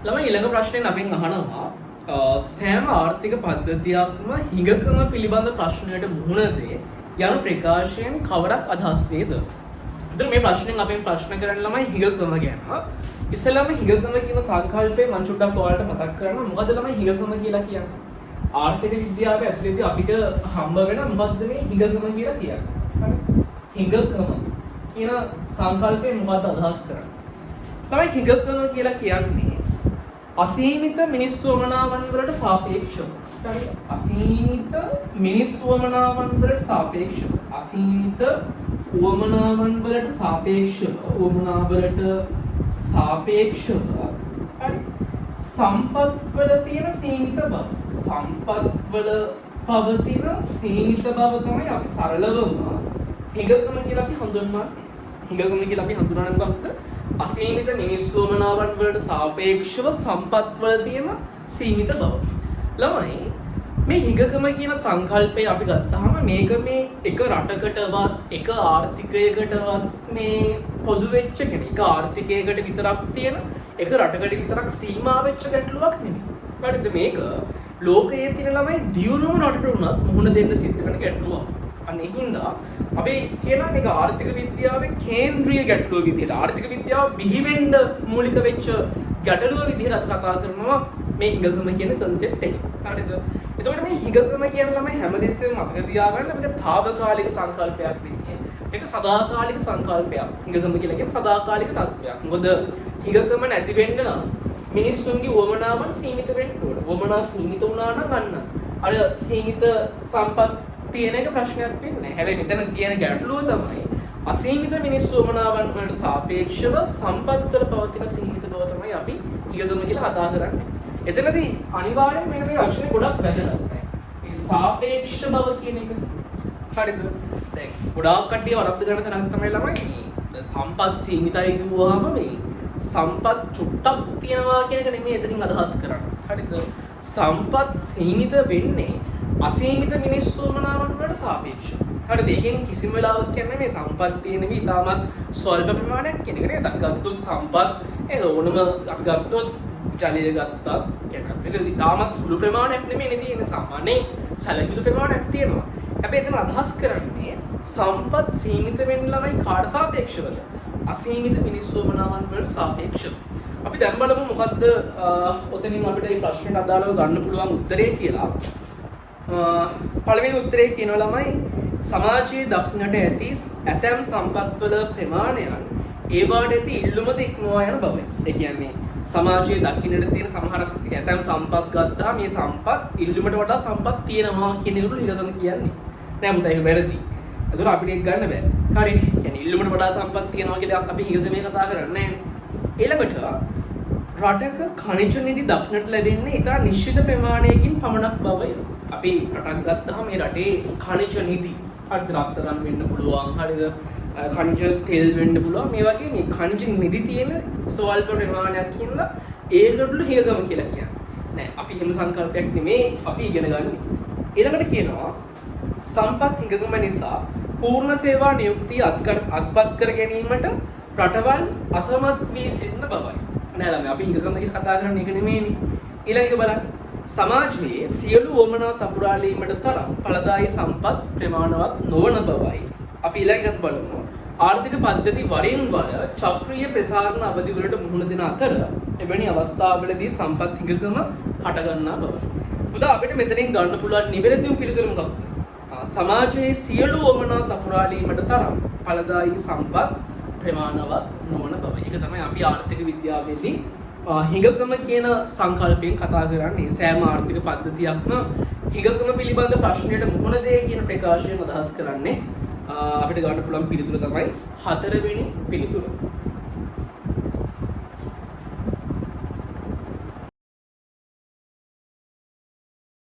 ළමයි ඊළඟ ප්‍රශ්නයෙන් අපෙන් අහනවා සෑම ආර්ථික පද්ධතියක්ම හිඟකම පිළිබඳ ප්‍රශ්නයට මුහුණ දේ යන ප්‍රකාශයෙන් කවරක් අදහස් වේද? ඉතින් මේ ප්‍රශ්නෙන් අපෙන් ප්‍රශ්න කරන්න ළමයි හිඟකම ගැන. ඉස්සෙල්ලාම හිඟකම කියන සංකල්පය මම චුට්ටක් ඔයාලට මතක් කරනවා. මොකද ළමයි හිඟකම කියලා කියන්නේ? ආර්ථික විද්‍යාවේ ඇතුළතදී අපිට හම්බ වෙන මොකද්ද මේ හිඟකම කියලා කියන්නේ? හරි? හිඟකම කියන සංකල්පය මොකක්ද අදහස් කරන්නේ? තමයි හිඟකම කියලා කියන්නේ අසීමිත මිනිස් වමනාවන් වලට සාපේක්ෂව. හරි? අසීමිත මිනිස් වමනාවන් වලට සාපේක්ෂව. අසීමිත වමනාවන් වලට සාපේක්ෂව. වමනාවලට සාපේක්ෂව. හරි? සම්පත් වල තියෙන සීමිත බව. සම්පත් වල පවතින සීමිත බව තමයි අපි සරලවම හිඟකම කියලා අපි හඳුන්වන්නේ. හිඟකම කියලා අපි හඳුන්වන්නේ මොකක්ද? අසීමිත මිනිස් වමනාවන් වලට සාපේක්ෂව සම්පත් වල තියෙන සීමිත බව. ළමයි මේ හිඟකම කියන සංකල්පය අපි ගත්තාම මේක මේ එක රටකටවත් එක ආර්ථිකයකටවත් මේ පොදු වෙච්ච කෙනෙක්. එක ආර්ථිකයකට විතරක් තියෙන එක රටකට විතරක් සීමා වෙච්ච ගැටලුවක් නෙමෙයි. හරිද? මේක ලෝකයේ තියෙන ළමයි දියුණුවම රටට උනත් මුහුණ දෙන්න සිද්ධ වෙන ගැටලුවක්. අන්න ඒ හින්දා අපි කියනවා මේක ආර්ථික විද්‍යාවේ කේන්ද්‍රීය ගැටලුව විදිහට ආර්ථික විද්‍යාව බිහි වෙන්න මූලික වෙච්ච ගැටලුව විදිහට කතා කරනවා මේ හිඟකම කියන concept එක. හරිද? එතකොට මේ හිඟකම කියන ළමයි හැමදෙස්සෙම මතක තියාගන්න මේක తాවකාලික සංකල්පයක් නෙවෙයි. මේක සදාකාලික සංකල්පයක්. හිඟකම කියලා කියන්නේ සදාකාලික තත්ත්වයක්. මොකද හිඟකම නැති වෙන්න නම් මිනිස්සුන්ගේ වමනාවන් සීමිත වෙන්න ඕන. වමනා සීමිත වුණා නම් අන්න අර සීමිත සම්පත් තියෙන එක ප්‍රශ්නයක් වෙන්නේ නැහැ. හැබැයි මෙතන තියෙන ගැටලුව තමයි අසීමිත මිනිස් වමනාවන් වලට සාපේක්ෂව සම්පත් වල පවතින සීමිත බව තමයි අපි හිඟකම කියලා කතා කරන්නේ. එතනදී අනිවාර්යෙන් මෙන්න මේ වචනේ ගොඩක් වැදගත්. මේ සාපේක්ෂ බව කියන එක. හරිද? දැන් ගොඩාක් කට්ටිය වරද්ද ගන්න තැනක් තමයි ළමයි සම්පත් සීමිතයි කිව්වහම මේ සම්පත් චුට්ටක් තියනවා කියන එක නෙමෙයි එතනින් අදහස් කරන්නේ. හරිද? සම්පත් සීමිත වෙන්නේ අසීමිත මිනිස් වමනාවන් වලට සාපේක්ෂව. හරිද? ඒකෙන් කිසිම වෙලාවක කියන්නේ මේ සම්පත් තියෙන වී තාමත් ස්වල්ප ප්‍රමාණයක් කියන එක නේද? අපි ගත්තොත් සම්පත් ඒ ඕනම අපි ගත්තොත් ජලය ගත්තා කියන්නේ ඒක තාමත් සුළු ප්‍රමාණයක් නෙමෙයි තියෙන්නේ. සාමාන්‍ය සැලකිලි ප්‍රමාණයක් තියෙනවා. හැබැයි එතන අදහස් කරන්නේ සම්පත් සීමිත වෙන්න ළමයි කාට සාපේක්ෂවද? අසීමිත මිනිස් වමනාවන් වලට සාපේක්ෂව. අපි දැන් බලමු මොකද්ද ඔතනින් අපිට මේ ප්‍රශ්නෙට අදාළව ගන්න පුළුවන් උත්තරේ කියලා. පළවෙනි උත්තරේ කියනවා ළමයි සමාජයේ දක්නට ඇති ඇතැම් සම්පත්වල ප්‍රමාණයන් ඒවාට ඇති ඉල්ලුමද ඉක්මවා යන බවයි. ඒ කියන්නේ සමාජයේ දක්නට තියෙන සමහර ඇතැම් සම්පත් ගත්තා මේ සම්පත් ඉල්ලුමට වඩා සම්පත් තියෙනවා කියන එක හිඟකම කියන්නේ. නෑ මුතයි ඒක වැරදි. ඒතර අපිට ඒක ගන්න බෑ. හරි. කියන්නේ ඉල්ලුමට වඩා සම්පත් තියෙනවා කියලා අපි හිඟකමේ කතා කරන්නේ නෑ. ඊළඟට රටක ඛනිජ නිදි දක්නට ලැබෙන්නේ ඉතා නිශ්චිත ප්‍රමාණයකින් පමණක් බවයි. අපි රටක් ගත්තාම මේ රටේ ඛනිජ නිදි හරිද රත්තරන් වෙන්න පුළුවන් හරිද ඛනිජ තෙල් වෙන්න පුළුවන් මේ වගේ මේ ඛනිජ නිදි තියෙන ස්වල්ප ප්‍රමාණයක් කියනවා ඒකටලු හිඟකම කියලා කියන්නේ. නෑ අපි එහෙම සංකල්පයක් නෙමේ අපි ඉගෙන ගන්න. ඊළඟට කියනවා සම්පත් හිඟකම නිසා පූර්ණ සේවා නියුක්තිය අත්පත් කර ගැනීමට රටවල් අසමත් වී සිටින බවයි. නෑ ළමයි අපි හිඟකම ගැන කතා කරන්නේ ඒක නෙමෙයිනේ. ඊළඟට බලන්න සමාජයේ සියලු වමනා සපුරාලීමට තරම් ඵලදායී සම්පත් ප්‍රමාණවත් නොවන බවයි. අපි ඊළඟට බලමු ආර්ථික පද්ධති වරින් වර චක්‍රීය ප්‍රසාරණ අවධි වලට මුහුණ දෙන අතර එවැනි අවස්ථාවලදී සම්පත් හිඟකම හට ගන්නා බව. උදා අපිට මෙතනින් ගන්න පුළුවන් නිවැරදිම පිළිතුර මොකක්ද? සමාජයේ සියලු වමනා සපුරාලීමට තරම් ඵලදායී සම්පත් ප්‍රමාණවත් නොවන බව. ඒක තමයි අපි ආර්ථික විද්‍යාවේදී හිඟකම කියන සංකල්පයෙන් කතා කරන්නේ. සෑම ආර්ථික පද්ධතියක්ම හිඟකම පිළිබඳ ප්‍රශ්නයට මුහුණ දෙය කියන ප්‍රකාශයෙන් අදහස් කරන්නේ. අපිට ගන්න පුළුවන් පිළිතුර තමයි 4 වෙනි පිළිතුර.